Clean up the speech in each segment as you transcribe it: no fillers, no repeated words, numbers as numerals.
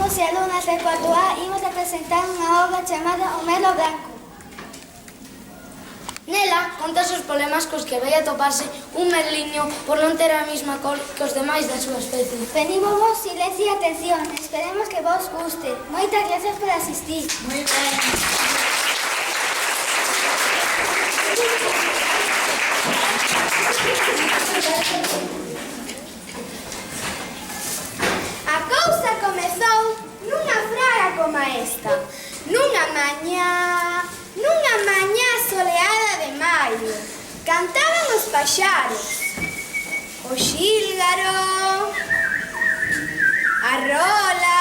alumnos e alumnas de cuarto A imos a presentar unha obra chamada O Merlo Branco. Nela, conta os problemas cos que vai a toparse un merliño por non ter a mesma cor que os demais da súa especie. Pedimos vos silencio e atención, esperemos que vos guste. Moitas gracias por asistir. Moi ben. A cousa comezou nunha fraga como esta. Nunha mañá soleada de maio. Cantaban os paxaros. O xílgaro, a rola,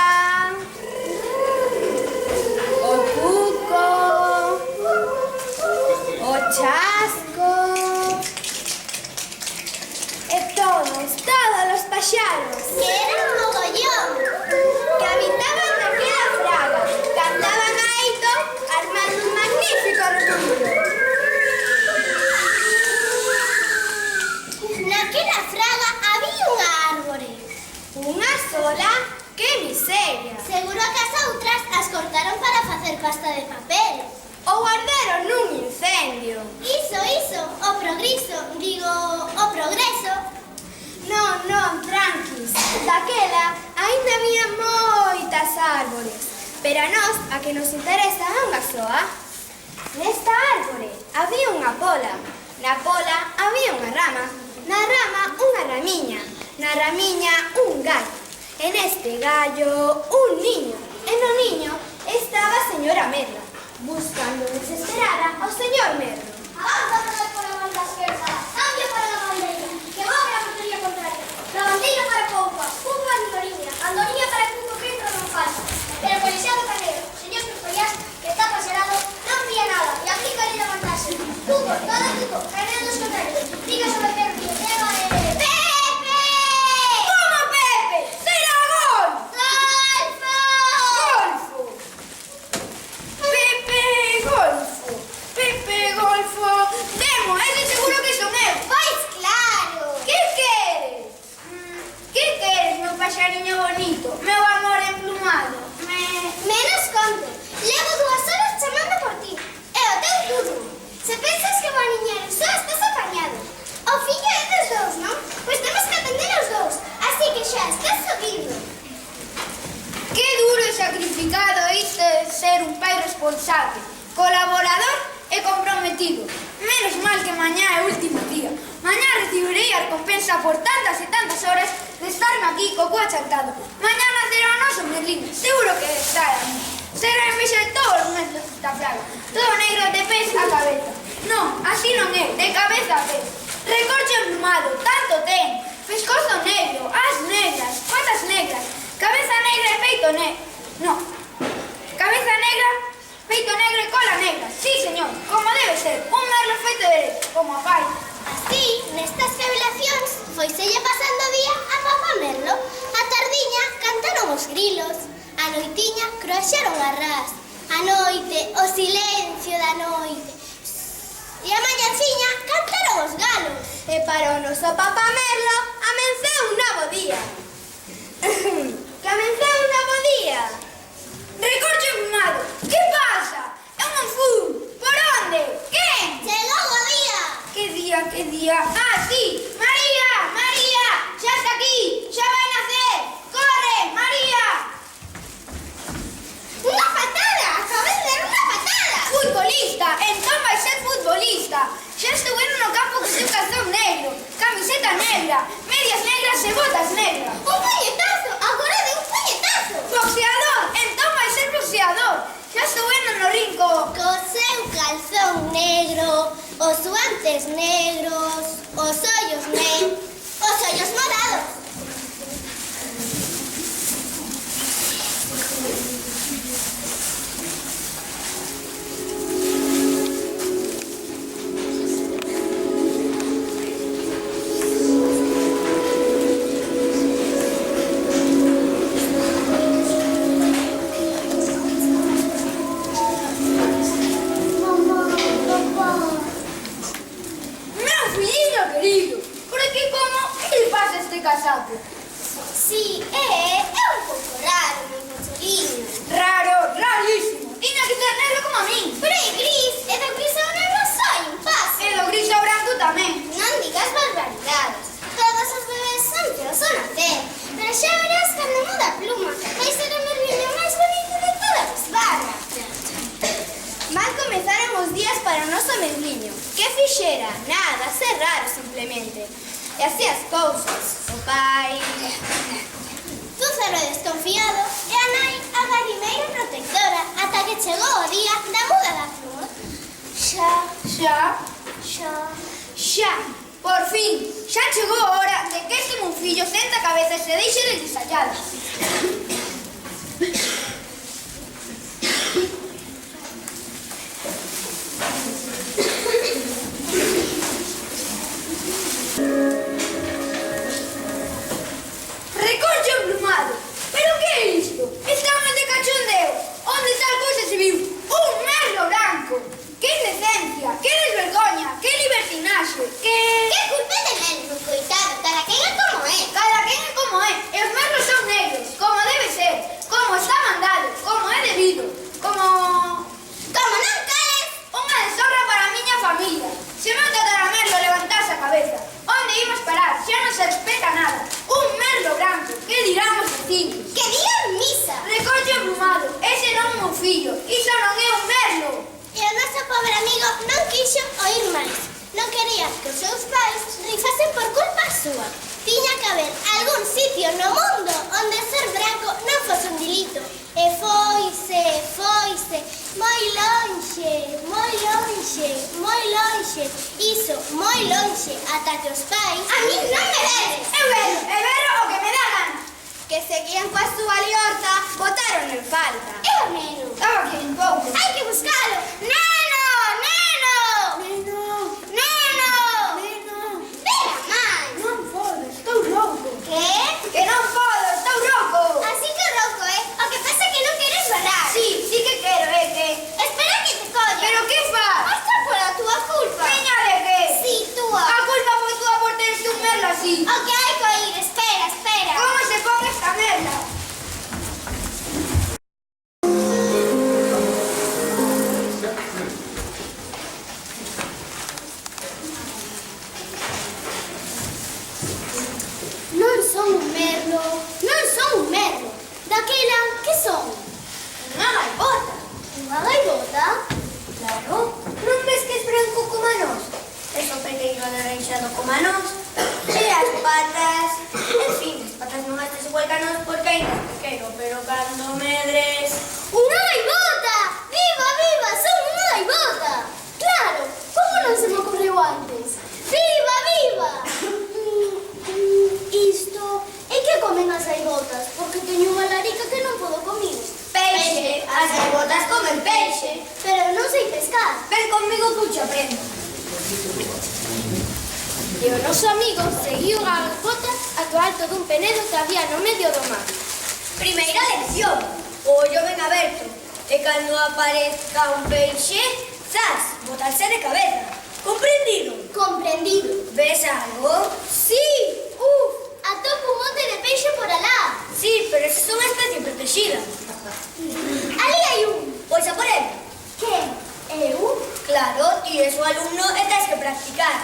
o cuco, o chasco. E todos os paxaros, que eran mogollón, que habitaban naquela fraga, cantaban a eito armando un magnífico retumbo. Naquela fraga había unha árbore. Unha sola? Que miseria! Seguro que as outras as cortaron para facer pasta de papel. Ou arderon nun incendio. Iso, o progreso, o progreso. Non, tranquis. Daquela, aínda había moitas árbores. Pero a nós, a que nos interesa é unha soa. Nesta árbore había unha pola. Na pola había unha rama. Na rama unha ramiña. Na ramiña un gallo. E neste gallo un niño. E no niño estaba a señora Merlo, buscando desesperada ao señor Merlo. Avanza por la banda esquerda, cambio para la bandeira, que va a la portería contraria. La bandeira para Poupa, Poupa Andorinha, Andorinha para Cuco que entra non falta. Pero colexiado Carrero, señor Pepollas, que está paseado, non pilla nada, e aplica ali levantarse. Cuco, todo Cuco, Carrero dos contrarios, diga sobre Pepe, llega Pepe! Como Pepe? Será gol! Golfo! Pepe Golfo! Demo, ese seguro que son eu! Pois claro! Que queres? Que queres, meu paxariño bonito? Meu amor emplumado? Menos conto. Levo 2 horas chamando por ti. E o teu turno. Se pensas que vou aniñar só estás apañado. O fillo é dos dous, non? Pois temos que atender os dous. Así que xa estás subindo. Que duro e sacrificado isto de ser un pai responsable, colaborador e comprometido. Menos mal que mañá é o último día. Mañá recibirei a recompensa por tantas e tantas horas de estarme aquí co cu achantado. Mañá nacerá o noso merliño, seguro que estará. Será envexa de todos os metros da fraga. Todo negro de pés a cabeza. Non, así non é, de cabeza a pés. Recorche emplumado, tanto ten. Pescozo negro, as negras, patas negras, cabeza negra e peito negro. Non, cabeza negra, peito negro e cola negra. Sí, señor, como debe ser, un merlo feito derecho, como a pai. Así, nestas revelacións, foiselle pasando o día a papá Merlo. A tardiña cantaron os grilos, a noitiña croaxaron as ras, a noite, o silencio da noite. E a mañanciña cantaron os galos. E para o noso papá Merlo, amenceu un novo día. Que amenceu un novo día. Recorche emplumado, que pasa? Eu non fui. Por onde? Quen? Chegou o día. Que día, que día? Ah, sí, María, xa está aquí, xa vai nacer. Corre, María. Unha patada, acabei de dar unha patada. Futbolista, entón vai ser futbolista. Xa estuveron no campo co seu calzón negro, camiseta negra, medias negras e botas negras. Un puñetazo, agora de un puñetazo. Boxeador, entón vai ser boxeador. Xa estuveron no rinco co seu calzón negro, os guantes negros, os ollos morados. casaco. Si, é un pouco raro, meu mozo marliño. Raro, rarísimo. Tiña que ser negro como a min. Pero é gris, e do gris ao negro só impasse. E do gris ao branco tamén. Non digas barbaridades. Todos os bebés son feos ao nacer. Pero xa verás cando muda a pluma. Vai ser o merliño máis bonito de toda a bisbarra. Mal comezaron os días para o noso merliño. Que fixera? Nada, ser raro simplemente. E así as cousas. O pai... Zúzaro desconfiado e a nai a garimeira protectora ata que chegou o día da muda da flor. Xa, por fin, xa chegou a hora de que este monfillo senta a cabeza e se deixe de guisalladas. Reconcho emplumado. Pero que é isto? Estamos de cachondeo. Onde tal cousa se viu? Un merlo branco. Que indecencia, que desvergoña, que libertinaxe, que... Que culpa de merlo, coitado, cada quen é como é. Cada quen é como é. E os merlos son negros, como debe ser, como está mandado, como é debido, como... Como non cales, unha deshonra para a miña familia. Se meu tataramerlo levantase a cabeza, onde imos parar? Xa non se respeta nada. Un merlo branco, que dirán os vecinos? Que digan misa. Recollo emplumado, ese non é un fillo, iso non é un merlo. E o noso pobre amigo non quixo oír máis. Non quería que os seus pais rifasen por culpa súa. Tiña que haber algún sitio no mundo onde ser branco non fose un delito. E foise, moi lonxe, iso, moi lonxe, ata que os pais... A mí non me vedes! Eu vero o que me da gana. Que seguían coa súa liorta, botaron en falta. E o neno? Estaba aquí un pouco. Hai que buscalo. Neno! Ven a máis. Non podo, estou rouco. Que? Que non podo, estou rouco. Así que rouco, O que pasa é que non queres falar. Sí que quero, que... Espera que te colla. Pero que faz? Mostra pola túa culpa. Miña de que? Sí, túa. A culpa foi túa por teres un merlo así. O que hai que oír, espera. Como se pon esta merda? Non son un merlo. Daquela, que son? Unha gaivota. Unha gaivota? Claro. Non ves que es branco como a nós? Es o pequeiro anaranxado como a nós. E as patas... En fin, as patas non estes igual que a nós porque ainda es pequeno, pero cando medres... Unha gaivota! Viva! Son unha gaivota! Claro, como non se me ocorreu antes? Viva! Isto é que comen as gaivotas, porque teño unha larica que non podo comer. Peixe! As gaivotas comen peixe! Pero non sei pescar. Ven comigo que te aprendo. E o noso amigo seguiu a gaivota ata o alto dun penedo que había no medio do mar. Primeira lección, o ollo ben aberto, e cando aparezca un peixe, zas, botarse de cabeza. Comprendido? Comprendido. Ves algo? Sí! Atopo un monte de peixe por alá. Sí, pero esa é unha especie protegida. Ali hai un. Pois a por el. Quen? Eu? Claro, ti és o alumno e tens que practicar.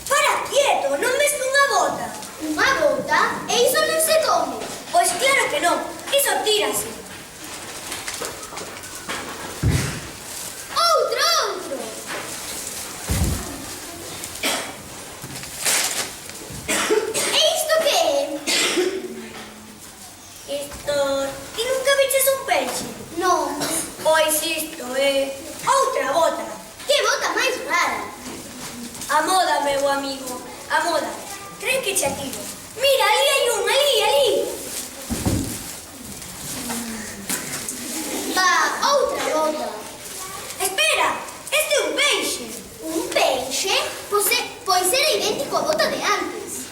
Para quieto, non ves unha bota? Unha bota? E iso non se come? Pois claro que non, iso tírase. Outro! E isto que é? Isto... Ti nunca viches un peixe? Non. Pois isto é... outra bota. Que bota máis rara? A moda, meu amigo, a moda. Creen que che atiro. Mira, ali hai un, ali. Va, outra bota. Espera, este é un peixe. Un peixe? Pois era idéntico a bota de antes.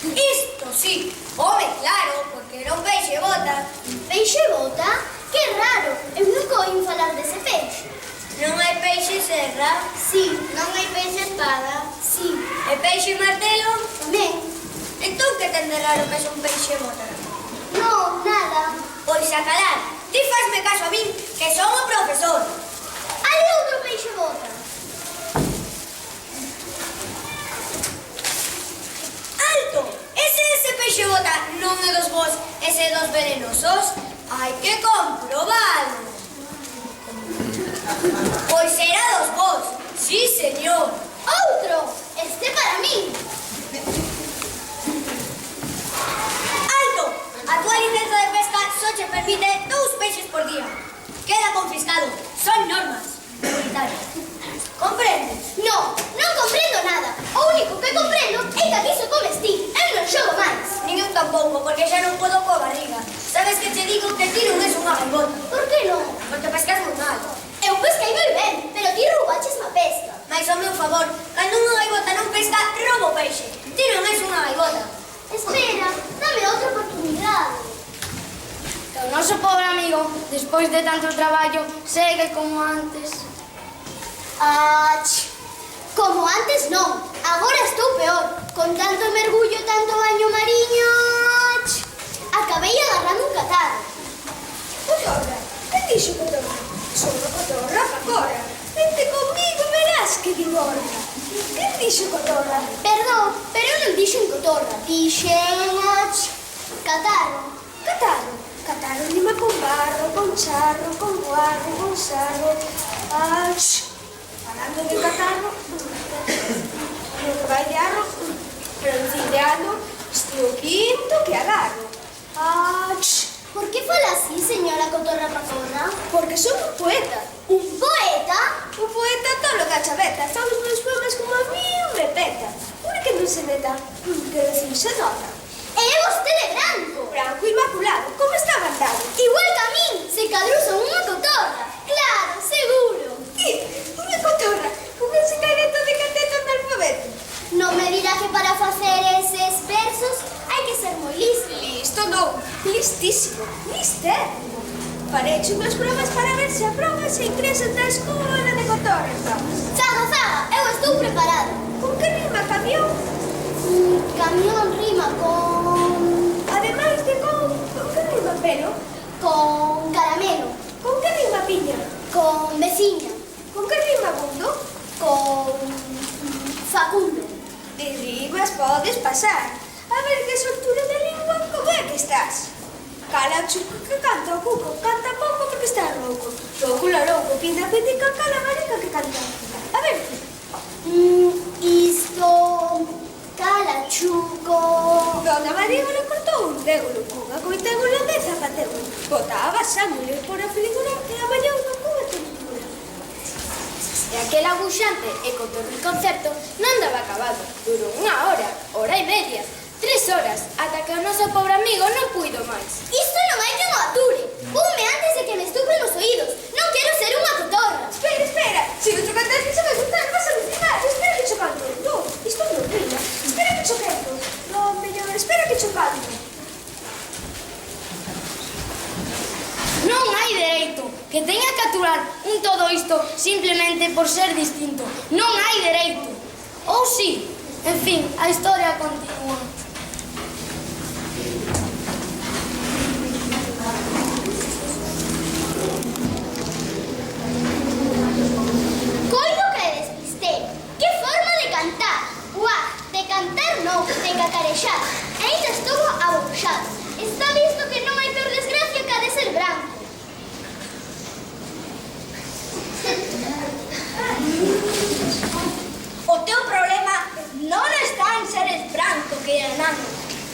Isto sí. Home, claro, porque era un peixe bota. Peixe bota? Que raro, eu nunca oín falar dese peixe. Non hai peixe serra? Sí. Non hai peixe espada? Sí. E peixe martelo? Tamén. que ten de raro que son peixe bota? No, nada. Pois a calar, ti fasme caso a min, que son o profesor. Hai outro peixe bota. Alto! Ese peixe bota non é dos vos, ese dos venenosos? Hai que comprobalo. Pois era dos vos, sí, señor. Outro. Este para mí. Alto! A tua licenza de pesca só che permite 2 peixes por día. Queda confiscado. Son normas comunitarias. Comprendes? No, non comprendo nada. O único que comprendo é que aquí se come Steve. Eu non xogo máis. Nin eu tampouco, porque xa non podo coa barriga. Sabes que te digo que ti non és unha gaivota. Por que non? Porque pescas moi mal. Eu pesquei moi ben, pero ti roubaches má pesca. Mais ao meu favor, cando unha gaivota non pesca, roubo peixe. Ti non és unha gaivota. Espera, dame outra oportunidade. O noso pobre amigo, despois de tanto traballo, segue como antes. Como antes non. Agora estou peor. Con tanto mergullo, tanto baño mariño... Acabei agarrando un catarro. Cotorra, que dixo cotorra? Son a cotorra, Pacorra. Vente comigo, verás que digorra. Que dixo cotorra? Perdón, pero eu non dixen cotorra. Dixen... catarro. Catarro. Catarro rima con barro, con charro, con guarro, con sarro. Falando de catarro, no que vai de arro, pronunciando, estou quinto que agarro. Por que fala así, señora cotorra pacorra? Porque son un poeta. Un poeta? Un poeta todo lo cachaveta. Todos os meus poemas como a mí me peta. Por que non se neta? Que decir se nota. E é vostede branco. Branco inmaculado, como está mandado? Igual que a min, se cadruso unha cotorra. Claro, seguro. Unha cotorra, con ese careto de cateto no alfabeto. Non me dirá que para facer eses versos hai que ser moi listo. Listo non, listísimo, listérrimo. Fareche unhas provas para ver se aprobas e ingresas na escola de cotorras. Zaga, eu estou preparada. Con que rima camión? Camión rima con... Ademais de con que rima pelo? con caramelo. Con que rima piña? Con veciña. Con que rima mundo? Con... Facundo. De rimas podes pasar. A ver que soltura de lingua, como é que estás? Cala chuco que canta o cuco, canta pouco porque está rouco. Rouco lo rouco, pinta pitica, cala marica que canta. A ver. Isto... Calachuco... Dona María lo cortou un dégulo, cunha coitégulo de zapatégulo. Botaba sangue por a figura e a mañá unha cunha tintura. E aquel abuxante e cotorril concepto non daba acabado. Durou 1 hora, hora e media, 3 horas, ata que o noso pobre amigo non puido máis. Isto non hai que mo ature. Pume antes de que me estupren os oídos. Non quero ser unha cotorra. Espera. Se outro cantar que se vai gustar, vas a alucinar. Espera que cho canto. No, isto non rima. Espera que cho canto. No, mellor, espera que cho canto. Non hai dereito que teña que aturar un todo isto simplemente por ser distinto. Non hai dereito. Ou si, en fin, a historia continúa. Coido que despistei. Que forma de cantar. Guau, de cantar non, de cacarexar. Ainda estou abuxado. Está visto que non hai peor desgracia que a de ser branco. O teu problema non está en seres branco que enano,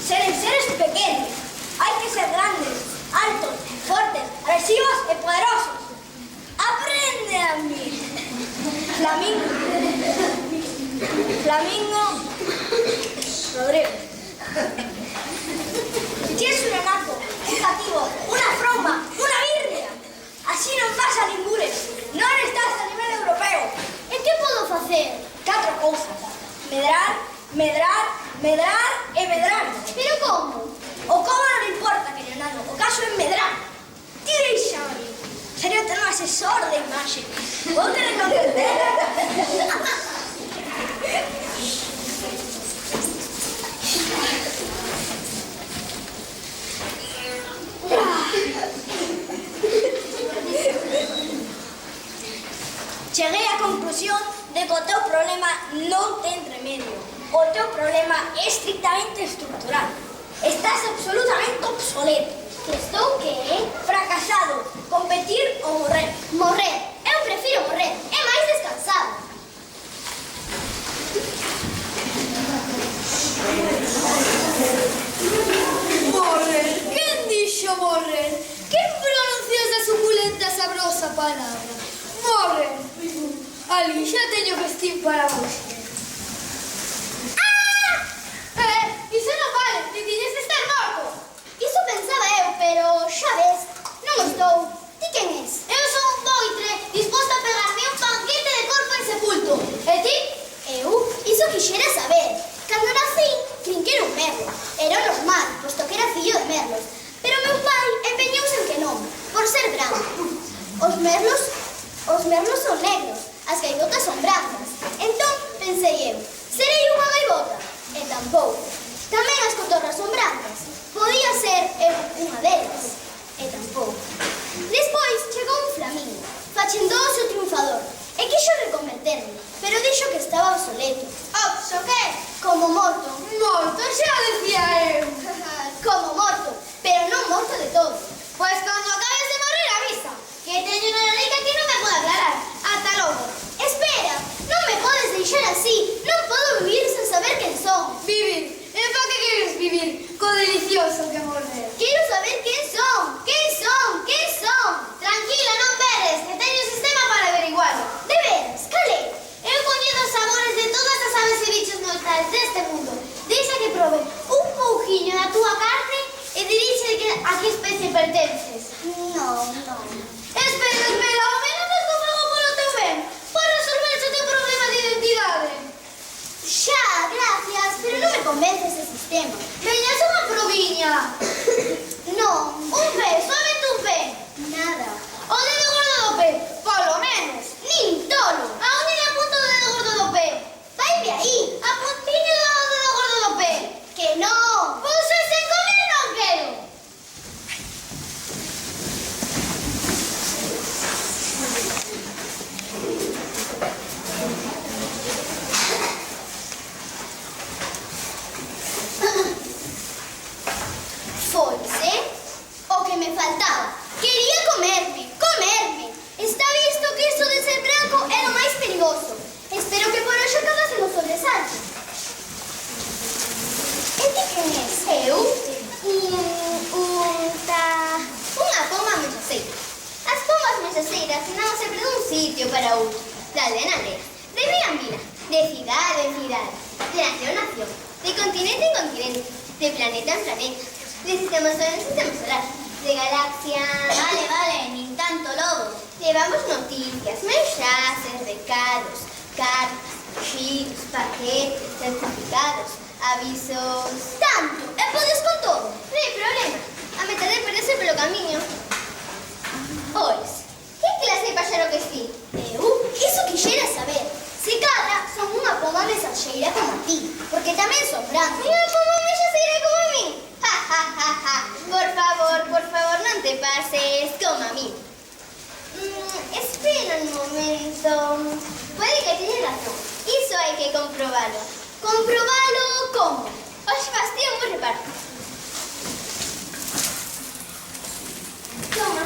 ser en seres pequenos. Hai que ser grandes, altos, fortes, agresivos e poderosos. Aprende a mí. Flamingo Rodríguez. Ti és un anaco, un cativo, unha fromba, unha birria. Así non vas a ningures. Non estás a nivel europeo. E que podo facer? 4 cousas. Medrar e medrar. Pero como? O como non importa, querido nano. O caso é medrar. Ti deixame. Sería ter un asesor de imaxe. Vou ter que entender. Cheguei á conclusión de que o teu problema non ten remedio. O teu problema é estrictamente estructural. Estás absolutamente obsoleto. Que estou que é fracasado. Competir ou morrer. Morrer. Eu prefiro morrer. É máis descansado. Morrer? Quen dixo morrer? Quen pronunciou esa suculenta sabrosa palabra? Morrer. Ali xa teño vestín para vos. Iso non vale, ti tiñes de estar morto. Iso pensaba eu, pero xa ves, non estou. Ti quen és? Eu son un boitre disposto a pegarme un banquete de corpo insepulto. E ti? Eu? Iso quixera saber. Cando nací, crin que era un merlo. Era normal, posto que era fillo de merlos. Pero meu pai empeñouse en que non, por ser branco. Os merlos son negros, as gaivotas son brancas. Entón, pensei eu, serei unha gaivota? E tampouco. Tamén as cotorras son brancas. Podía ser eu unha delas. E tampouco. Despois chegou un flamingo, fachendouse o triunfador, e quixo reconverterme, pero dixo que estaba obsoleto. Obso que? Como morto. Morto, xa decía eu. Como morto, pero non morto de todo. Pois cando acabes de morrer avisa, que teño unha larica que non me pode aclarar. Ata logo. Espera, non me podes deixar así. Non podo vivir sen saber quen son. Vivir. E pa que queres vivir? Co delicioso que morrer. Quero saber quen son. Quen son? Quen son? Tranquila, non veres, que teño un sistema para averiguarlo. De veras, cale? Eu coñezo os sabores de todas as aves e bichos mortais deste mundo. Deixa que probe un pouquiño da túa carne e diríxe a que especie pertences. Non. Espera, ao menos estou fago polo teu ben, para resolver o teu problema de identidade. Xa, gracias, pero non me convence ese sistema. Veñas unha probiña. Non. Un pé, somente un pé. Nada. O dedo gordo do pé, polo menos. Nin tolo. A onde le apunto o dedo gordo do pé? Vaime aí. A puntiña do dedo gordo do pé. Que non. Pois ese comer non quero. Foise o que me faltaba. Quería comerme. Está visto que isto de ser branco é o máis perigoso. Espero que por hoxe acabase no sobresalto. E ti quen és? Eu? Unha poma mensaceira. As pomas mensaceiras non sempre dun sitio para outro, de aldea en aldea, de vila en vila, de cidade en cidade, de nación en nación, de continente en continente, de planeta en planeta, de sistema solar en sistema solar, de galaxia... Vale, nin tanto lobo. Levamos noticias, mensaxes, recados, cartas, xiros, paquetes, certificados, avisos... Tanto! E podes con todo? Non hai problema. A metade perderse polo camiño. Ois, que clase de paxaro que esti? Eu? Iso quixera saber. Se cadra son unha poma mensaxeira como a ti, porque tamén son branco. Unha poma mensaxeira como a mí? Por favor, non te pases como a mí. Espera un momento. Puede que teñas razón. Iso hai que comprobalo. Comprobalo como? Os fastían moi reparto. Toma.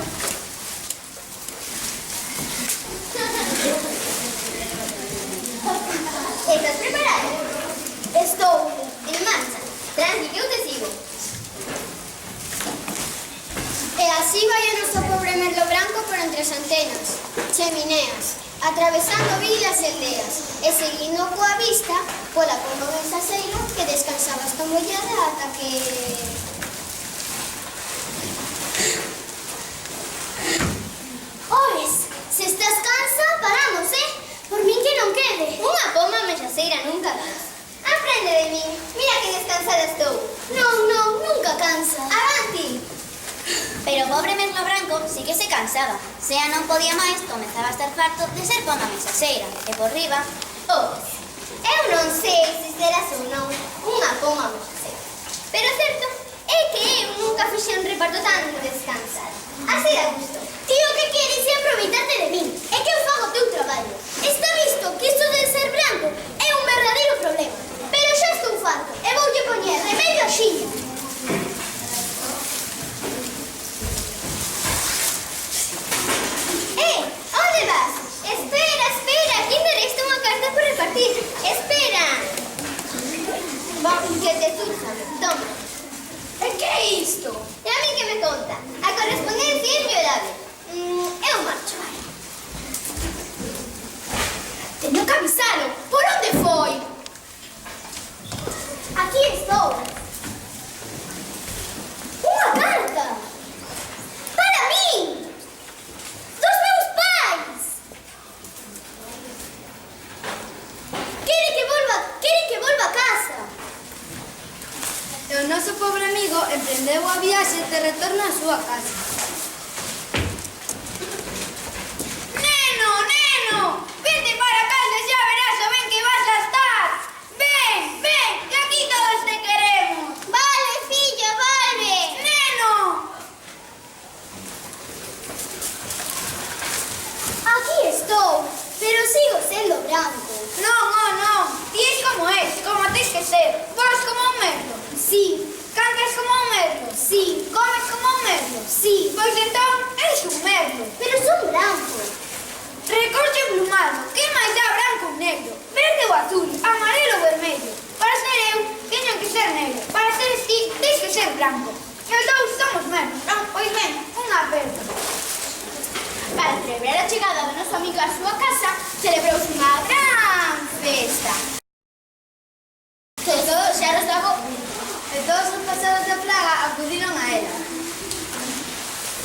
¿Estás preparado? Estou en marcha. Tranqui, que eu te sigo. E así vai o noso pobre merlo branco por entre as antenas, chemineas, atravesando vilas e aldeas, e seguindo coa vista pola poma mensaxeira que descansaba esta mollada ata que... Oes, se estás cansa, paramos, Por min que non quede. Unha poma mensaxeira nunca cansa. Aprende de min, mira que descansada estou. Non, nunca cansa. Avanti! Pero o pobre merlo branco sí que se cansaba. Sea non podía máis, comezaba a estar farto de ser poma mensaxeira. E por riba, Eu non sei se serás ou non unha poma mensaxeira. Pero certo é que eu nunca fixen un reparto tan descansado. Así da gusto. Tío, que queres é aproveitarte de min. É que eu fago o teu traballo. emprendeu a viaxe de retorno á súa casa. Neno, neno, vente para casa, xa verás o ben que vas a estar. Ven, ven, que aquí todos te queremos. Vale, fillo, volve. Neno. Aquí estou, pero sigo sendo branco. Non, non, non, ti és como tes que ser. Vas como un merlo. Sí, Cantas como un merlo. sí, Comes como un merlo. sí, Pois entón, eres un merlo. pero son branco. Recorte plumado, que máis dá branco ou negro? Verde ou azul, amarelo ou vermello? Para ser eu, teño que ser negro. Para ser ti, tens que ser branco. E os dous somos merlos, non? Pois ben, unha aperta. Para celebrar a chegada do noso amigo á súa casa, celebrouse unha gran festa. Todos xa nos dago E todos os pasados da plaga acudiron a ela.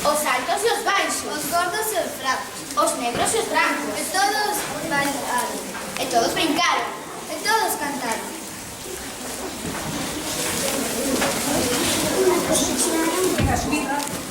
os altos e os baixos, Os gordos e os fracos. os negros e os brancos, E todos bailaron. e todos brincaron. E todos cantaron. Venga, subid.